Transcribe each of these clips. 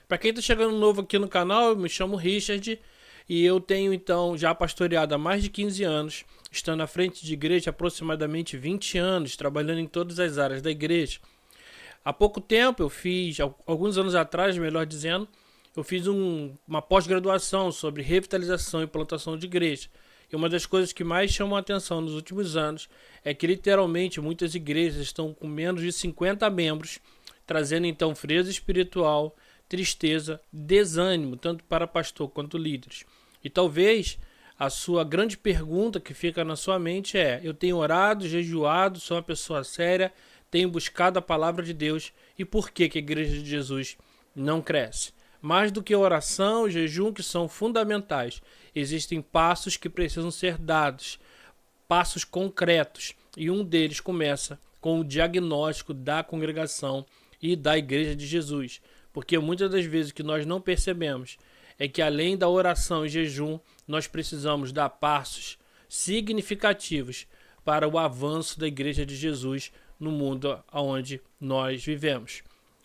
Para quem está chegando novo aqui no canal, eu me chamo Richard e eu tenho então já pastoreado há mais de 15 anos, estando à frente de igreja há aproximadamente 20 anos, trabalhando em todas as áreas da igreja. Há pouco tempo eu fiz, alguns anos atrás, melhor dizendo, eu fiz uma pós-graduação sobre revitalização e plantação de igreja. E uma das coisas que mais chamam a atenção nos últimos anos é que literalmente muitas igrejas estão com menos de 50 membros, trazendo então frieza espiritual, tristeza, desânimo, tanto para pastor quanto líderes. E talvez a sua grande pergunta que fica na sua mente é: eu tenho orado, jejuado, sou uma pessoa séria, tenho buscado a palavra de Deus, e por que a igreja de Jesus não cresce? Mais do que oração e jejum, que são fundamentais, existem passos que precisam ser dados, passos concretos, e um deles começa com o diagnóstico da congregação e da igreja de Jesus, porque muitas das vezes o que nós não percebemos é que além da oração e jejum, nós precisamos dar passos significativos para o avanço da igreja de Jesus no mundo onde nós vivemos.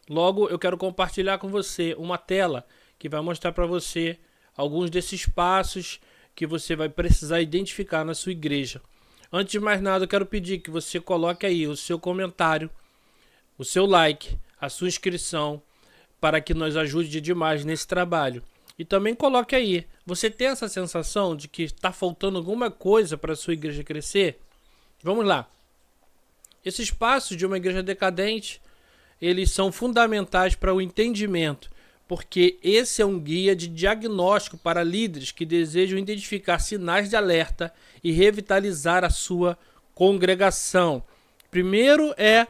Logo, eu quero compartilhar com você uma tela que vai mostrar para você alguns desses passos que você vai precisar identificar na sua igreja. Antes de mais nada, eu quero pedir que você coloque aí o seu comentário, o seu like, a sua inscrição, para que nos ajude demais nesse trabalho. E também coloque aí, você tem essa sensação de que está faltando alguma coisa para a sua igreja crescer? Vamos lá. Esses passos de uma igreja decadente, eles são fundamentais para o entendimento, porque esse é um guia de diagnóstico para líderes que desejam identificar sinais de alerta e revitalizar a sua congregação. Primeiro é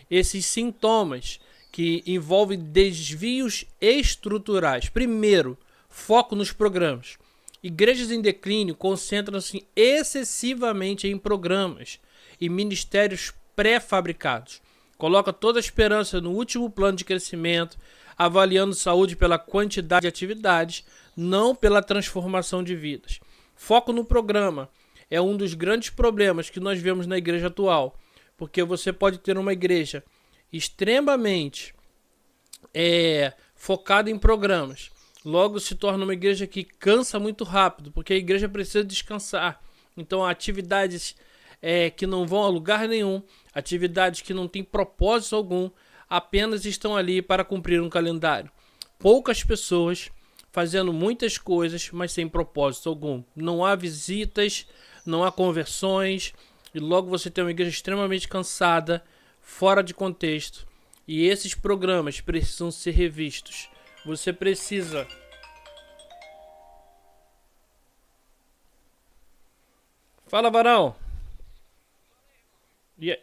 esses sintomas que envolvem desvios estruturais. Primeiro, foco nos programas. Igrejas em declínio concentram-se excessivamente em programas e ministérios pré-fabricados. Coloca toda a esperança no último plano de crescimento, avaliando saúde pela quantidade de atividades, não pela transformação de vidas. Foco no programa é um dos grandes problemas que nós vemos na igreja atual, porque você pode ter uma igreja extremamente focada em programas, logo se torna uma igreja que cansa muito rápido, porque a igreja precisa descansar. Então, atividades que não vão a lugar nenhum, atividades que não têm propósito algum, apenas estão ali para cumprir um calendário. Poucas pessoas fazendo muitas coisas, mas sem propósito algum. Não há visitas, não há conversões, e logo você tem uma igreja extremamente cansada, fora de contexto. E esses programas precisam ser revistos. Você precisa... Fala, Varão! Yeah.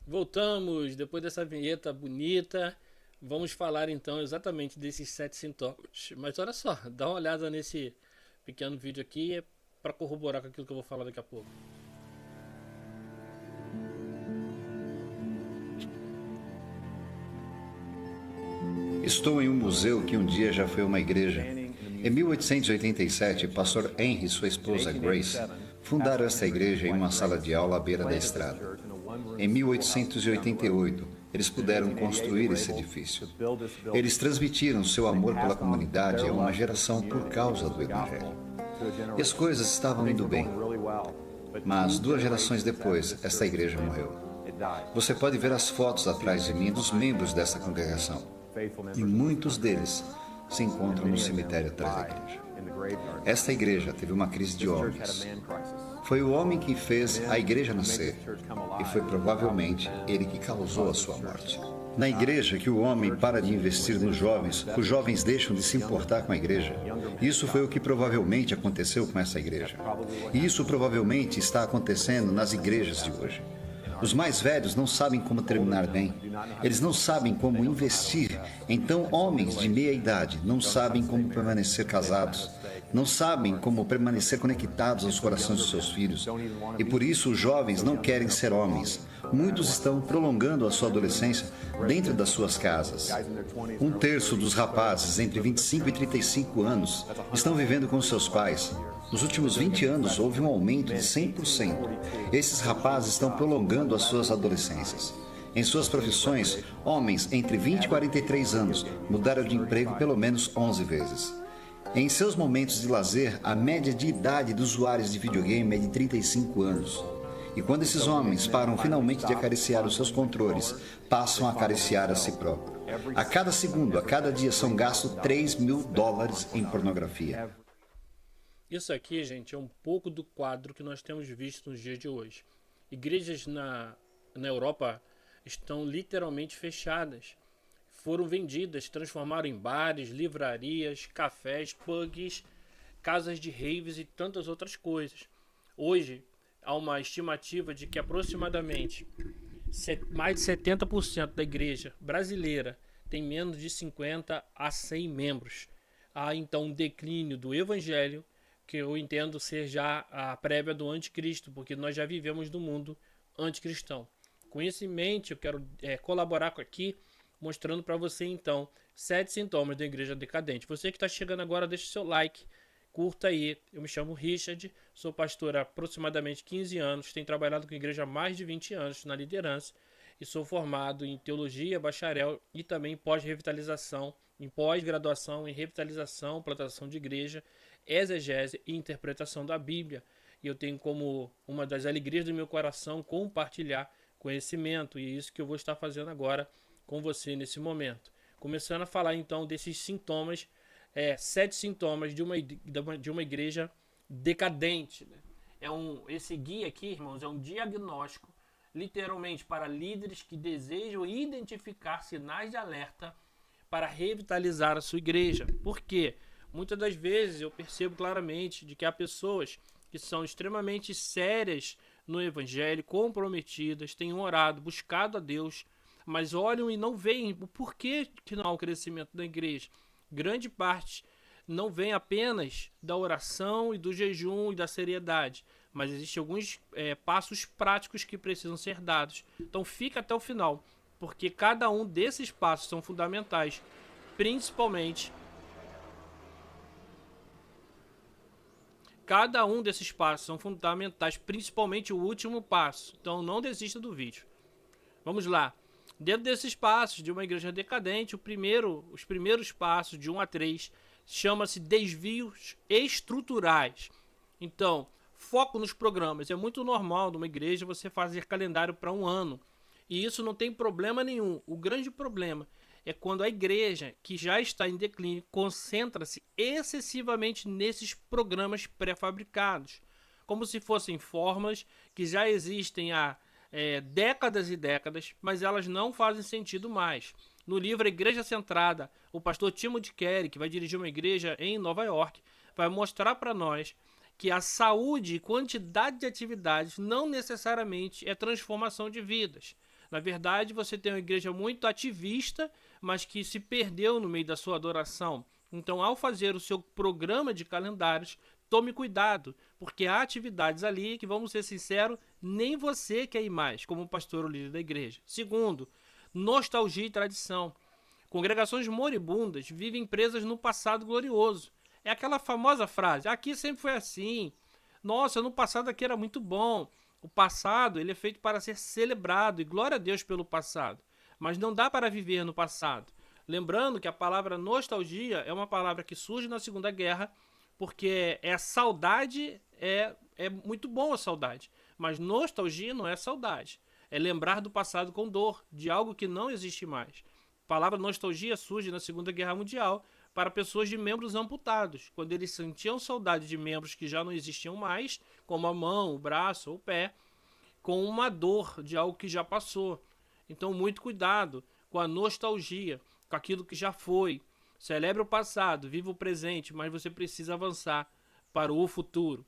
Voltamos depois dessa vinheta bonita. Vamos falar então exatamente desses 7 sintomas. Mas olha só, dá uma olhada nesse pequeno vídeo aqui para corroborar com aquilo que eu vou falar daqui a pouco. Estou em um museu que um dia já foi uma igreja. Em 1887, pastor Henry e sua esposa Grace fundaram esta igreja em uma sala de aula à beira da estrada. Em 1888, eles puderam construir esse edifício. Eles transmitiram seu amor pela comunidade a uma geração por causa do Evangelho. E as coisas estavam indo bem. Mas 2 gerações depois, esta igreja morreu. Você pode ver as fotos atrás de mim dos membros dessa congregação. E muitos deles se encontram no cemitério atrás da igreja. Esta igreja teve uma crise de homens. Foi o homem que fez a igreja nascer, e foi provavelmente ele que causou a sua morte. Na igreja que o homem para de investir nos jovens, os jovens deixam de se importar com a igreja. Isso foi o que provavelmente aconteceu com essa igreja. E isso provavelmente está acontecendo nas igrejas de hoje. Os mais velhos não sabem como terminar bem. Eles não sabem como investir. Então, homens de meia idade não sabem como permanecer casados. Não sabem como permanecer conectados aos corações dos seus filhos. E por isso os jovens não querem ser homens. Muitos estão prolongando a sua adolescência dentro das suas casas. Um terço dos rapazes entre 25 e 35 anos estão vivendo com seus pais. Nos últimos 20 anos houve um aumento de 100%. Esses rapazes estão prolongando as suas adolescências. Em suas profissões, homens entre 20 e 43 anos mudaram de emprego pelo menos 11 vezes. Em seus momentos de lazer, a média de idade dos usuários de videogame é de 35 anos. E quando esses homens param finalmente de acariciar os seus controles, passam a acariciar a si próprios. A cada segundo, a cada dia, são gastos $3.000 em pornografia. Isso aqui, gente, é um pouco do quadro que nós temos visto nos dias de hoje. Igrejas na Europa estão literalmente fechadas. Foram vendidas, transformaram em bares, livrarias, cafés, pubs, casas de raves e tantas outras coisas. Hoje, há uma estimativa de que aproximadamente mais de 70% da igreja brasileira tem menos de 50 a 100 membros. Há então um declínio do evangelho, que eu entendo ser já a prévia do anticristo, porque nós já vivemos no mundo anticristão. Com isso em mente, eu quero colaborar aqui, mostrando para você então 7 sintomas da igreja decadente. Você que está chegando agora, deixa o seu like, curta aí. Eu me chamo Richard, sou pastor há aproximadamente 15 anos, tenho trabalhado com a igreja há mais de 20 anos na liderança e sou formado em teologia, bacharel e também em pós-revitalização, em pós-graduação em revitalização, plantação de igreja, exegese e interpretação da Bíblia. E eu tenho como uma das alegrias do meu coração compartilhar conhecimento, e é isso que eu vou estar fazendo agora com você nesse momento. Começando a falar então desses sintomas, 7 sintomas de uma igreja decadente. Né? Esse guia aqui, irmãos, é um diagnóstico, literalmente, para líderes que desejam identificar sinais de alerta para revitalizar a sua igreja. Por quê? Muitas das vezes eu percebo claramente de que há pessoas que são extremamente sérias no evangelho, comprometidas, têm orado, buscado a Deus, mas olham e não veem o porquê que não há um crescimento da igreja. Grande parte não vem apenas da oração e do jejum e da seriedade, mas existem alguns passos práticos que precisam ser dados. Então fica até o final, porque cada um desses passos são fundamentais, principalmente o último passo. Então não desista do vídeo. Vamos lá. Dentro desses passos de uma igreja decadente, os primeiros passos, de 1 a 3, chama-se desvios estruturais. Então, foco nos programas. É muito normal numa igreja você fazer calendário para um ano. E isso não tem problema nenhum. O grande problema é quando a igreja, que já está em declínio, concentra-se excessivamente nesses programas pré-fabricados, como se fossem fórmulas que já existem há décadas e décadas, mas elas não fazem sentido mais. No livro A Igreja Centrada, o pastor Timothy Carey, que vai dirigir uma igreja em Nova York, vai mostrar para nós que a saúde e quantidade de atividades não necessariamente é transformação de vidas. Na verdade, você tem uma igreja muito ativista, mas que se perdeu no meio da sua adoração. Então, ao fazer o seu programa de calendários, tome cuidado, porque há atividades ali que, vamos ser sinceros, nem você quer ir mais, como pastor ou líder da igreja. Segundo, nostalgia e tradição. Congregações moribundas vivem presas no passado glorioso. É aquela famosa frase, aqui sempre foi assim. Nossa, no passado aqui era muito bom. O passado ele é feito para ser celebrado, e glória a Deus pelo passado. Mas não dá para viver no passado. Lembrando que a palavra nostalgia é uma palavra que surge na Segunda Guerra, porque saudade, é muito bom a saudade. Mas nostalgia não é saudade. É lembrar do passado com dor, de algo que não existe mais. A palavra nostalgia surge na Segunda Guerra Mundial para pessoas de membros amputados, quando eles sentiam saudade de membros que já não existiam mais, como a mão, o braço ou o pé, com uma dor de algo que já passou. Então, muito cuidado com a nostalgia, com aquilo que já foi. Celebre o passado, viva o presente, mas você precisa avançar para o futuro.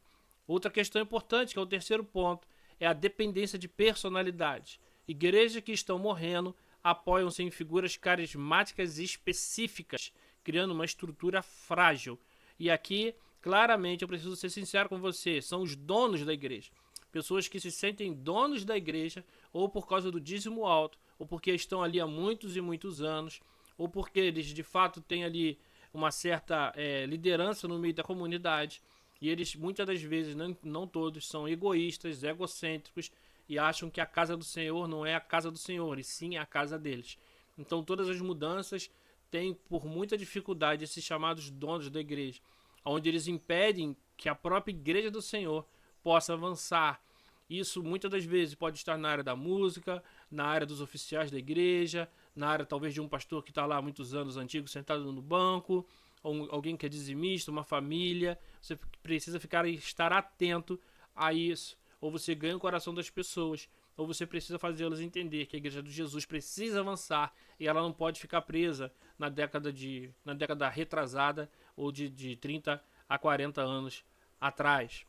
Outra questão importante, que é o terceiro ponto, é a dependência de personalidade. Igrejas que estão morrendo apoiam-se em figuras carismáticas específicas, criando uma estrutura frágil. E aqui Claramente, eu preciso ser sincero com você, são os donos da igreja. Pessoas que se sentem donos da igreja, ou por causa do dízimo alto, ou porque estão ali há muitos e muitos anos, ou porque eles de fato têm ali uma certa liderança no meio da comunidade. E eles, muitas das vezes, não todos, são egoístas, egocêntricos e acham que a casa do Senhor não é a casa do Senhor, e sim a casa deles. Então, todas as mudanças têm, por muita dificuldade, esses chamados donos da igreja, onde eles impedem que a própria igreja do Senhor possa avançar. Isso muitas das vezes pode estar na área da música, na área dos oficiais da igreja, na área talvez de um pastor que está lá há muitos anos antigo sentado no banco, ou alguém que é dizimista, uma família. Você precisa estar atento a isso. Ou você ganha o coração das pessoas, ou você precisa fazê-las entender que a igreja de Jesus precisa avançar e ela não pode ficar presa na década retrasada ou de 30 a 40 anos atrás.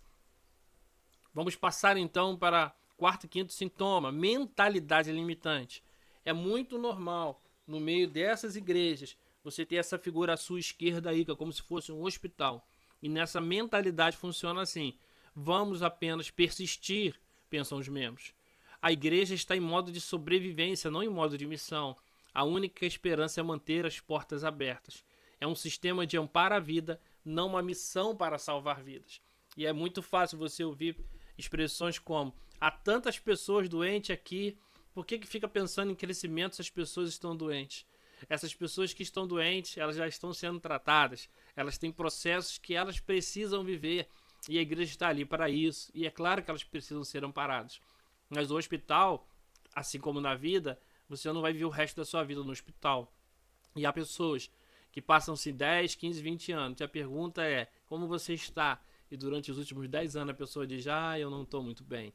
Vamos passar então para quarto e quinto sintoma, mentalidade limitante. É muito normal no meio dessas igrejas você ter essa figura à sua esquerda aí, que é como se fosse um hospital. E nessa mentalidade funciona assim: vamos apenas persistir, pensam os membros. A igreja está em modo de sobrevivência, não em modo de missão. A única esperança é manter as portas abertas. É um sistema de amparo à vida, não uma missão para salvar vidas. E é muito fácil você ouvir expressões como: há tantas pessoas doentes aqui, por que fica pensando em crescimento se as pessoas estão doentes? Essas pessoas que estão doentes, elas já estão sendo tratadas, elas têm processos que elas precisam viver, e a igreja está ali para isso, e é claro que elas precisam ser amparadas. Mas o hospital, assim como na vida, você não vai viver o resto da sua vida no hospital. E há pessoas que passam-se 10, 15, 20 anos, e a pergunta é: como você está? E durante os últimos 10 anos a pessoa diz: eu não estou muito bem.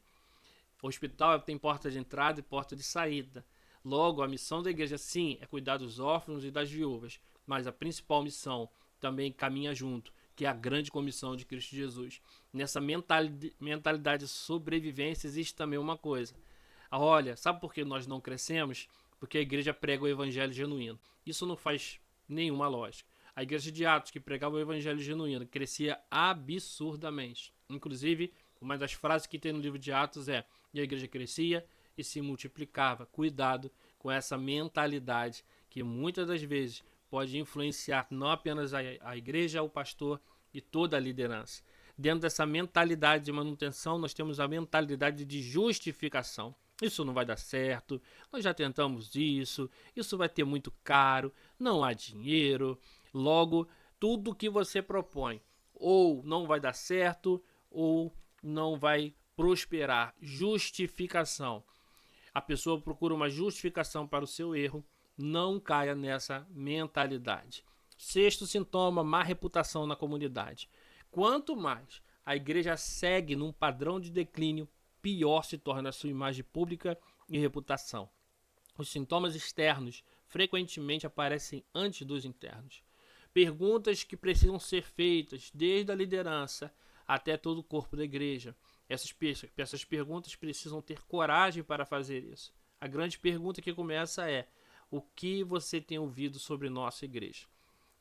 O hospital tem porta de entrada e porta de saída. Logo, a missão da igreja, sim, é cuidar dos órfãos e das viúvas, mas a principal missão também caminha junto, que é a grande comissão de Cristo Jesus. Nessa mentalidade de sobrevivência existe também uma coisa. Olha, sabe por que nós não crescemos? Porque a igreja prega o evangelho genuíno. Isso não faz nenhuma lógica. A igreja de Atos, que pregava o evangelho genuíno, crescia absurdamente. Inclusive, uma das frases que tem no livro de Atos é: e a igreja crescia e se multiplicava. Cuidado com essa mentalidade que muitas das vezes pode influenciar não apenas a igreja, o pastor e toda a liderança. Dentro dessa mentalidade de manutenção, nós temos a mentalidade de justificação. Isso não vai dar certo, nós já tentamos isso vai ter muito caro, não há dinheiro. Logo, tudo que você propõe ou não vai dar certo ou não vai prosperar. Justificação. A pessoa procura uma justificação para o seu erro. Não caia nessa mentalidade. Sexto sintoma: má reputação na comunidade. Quanto mais a igreja segue num padrão de declínio, pior se torna a sua imagem pública e reputação. Os sintomas externos frequentemente aparecem antes dos internos. Perguntas que precisam ser feitas desde a liderança até todo o corpo da igreja. Essas perguntas precisam ter coragem para fazer isso. A grande pergunta que começa é: o que você tem ouvido sobre nossa igreja?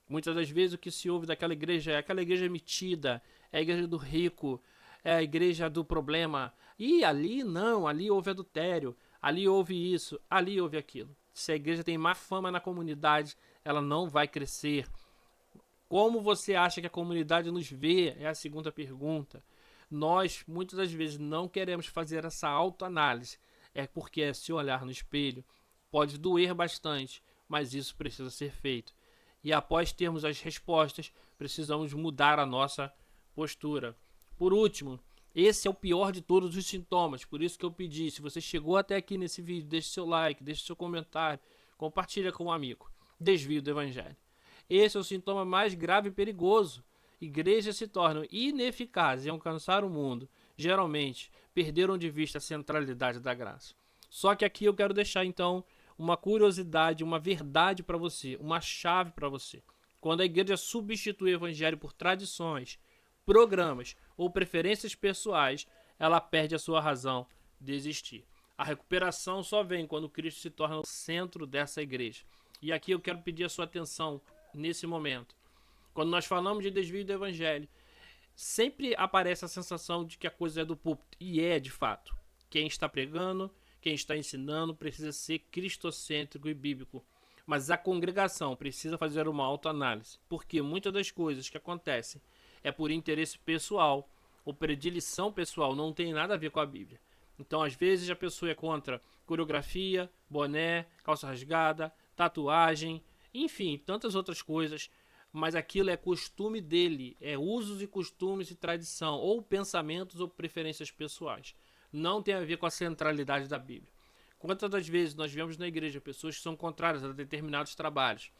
Muitas das vezes o que se ouve daquela igreja é: aquela igreja metida, é a igreja do rico, é a igreja do problema. E ali não, ali houve adultério, ali houve isso, ali houve aquilo. Se a igreja tem má fama na comunidade, ela não vai crescer. Como você acha que a comunidade nos vê? É a segunda pergunta. Nós, muitas das vezes, não queremos fazer essa autoanálise. É porque se olhar no espelho pode doer bastante, mas isso precisa ser feito. E após termos as respostas, precisamos mudar a nossa postura. Por último, esse é o pior de todos os sintomas. Por isso que eu pedi: se você chegou até aqui nesse vídeo, deixe seu like, deixe seu comentário, compartilha com um amigo. Desvio do evangelho. Esse é o sintoma mais grave e perigoso. Igrejas se tornam ineficazes em alcançar o mundo. Geralmente, perderam de vista a centralidade da graça. Só que aqui eu quero deixar, então, uma curiosidade, uma verdade para você, uma chave para você. Quando a igreja substitui o evangelho por tradições, programas ou preferências pessoais, ela perde a sua razão de existir. A recuperação só vem quando Cristo se torna o centro dessa igreja. E aqui eu quero pedir a sua atenção nesse momento. Quando nós falamos de desvio do evangelho, sempre aparece a sensação de que a coisa é do púlpito, e é de fato. Quem está pregando, quem está ensinando precisa ser cristocêntrico e bíblico. Mas a congregação precisa fazer uma autoanálise, porque muitas das coisas que acontecem é por interesse pessoal ou predileção pessoal, não tem nada a ver com a Bíblia. Então, às vezes, a pessoa é contra coreografia, boné, calça rasgada, tatuagem, enfim, tantas outras coisas, mas aquilo é costume dele, é usos e costumes e tradição, ou pensamentos ou preferências pessoais. Não tem a ver com a centralidade da Bíblia. Quantas das vezes nós vemos na igreja pessoas que são contrárias a determinados trabalhos,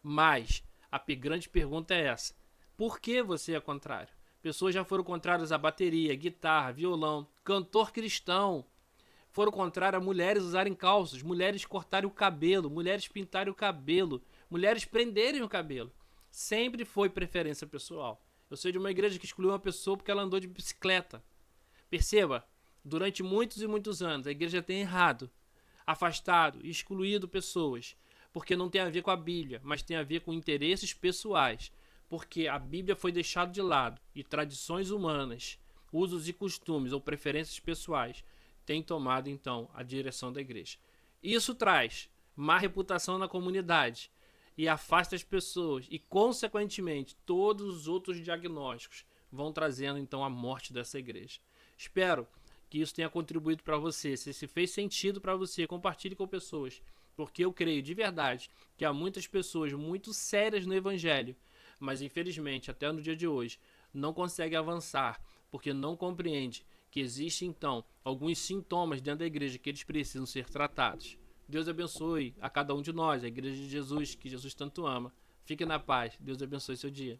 mas a grande pergunta é essa: por que você é contrário? Pessoas já foram contrárias a bateria, guitarra, violão, cantor cristão. Foram contrárias a mulheres usarem calças, mulheres cortarem o cabelo, mulheres pintarem o cabelo, mulheres prenderem o cabelo. Sempre foi preferência pessoal. Eu sei de uma igreja que excluiu uma pessoa porque ela andou de bicicleta. Perceba, durante muitos e muitos anos a igreja tem errado, afastado e excluído pessoas, porque não tem a ver com a Bíblia, mas tem a ver com interesses pessoais, porque a Bíblia foi deixada de lado e tradições humanas, usos e costumes ou preferências pessoais têm tomado então a direção da igreja. Isso traz má reputação na comunidade e afasta as pessoas e, consequentemente, todos os outros diagnósticos vão trazendo então a morte dessa igreja. Espero que isso tenha contribuído para você. Se fez sentido para você, compartilhe com pessoas, porque eu creio de verdade que há muitas pessoas muito sérias no evangelho, mas infelizmente até no dia de hoje não conseguem avançar porque não compreende que existem então alguns sintomas dentro da igreja que eles precisam ser tratados. Deus abençoe a cada um de nós, a igreja de Jesus, que Jesus tanto ama. Fique na paz. Deus abençoe seu dia.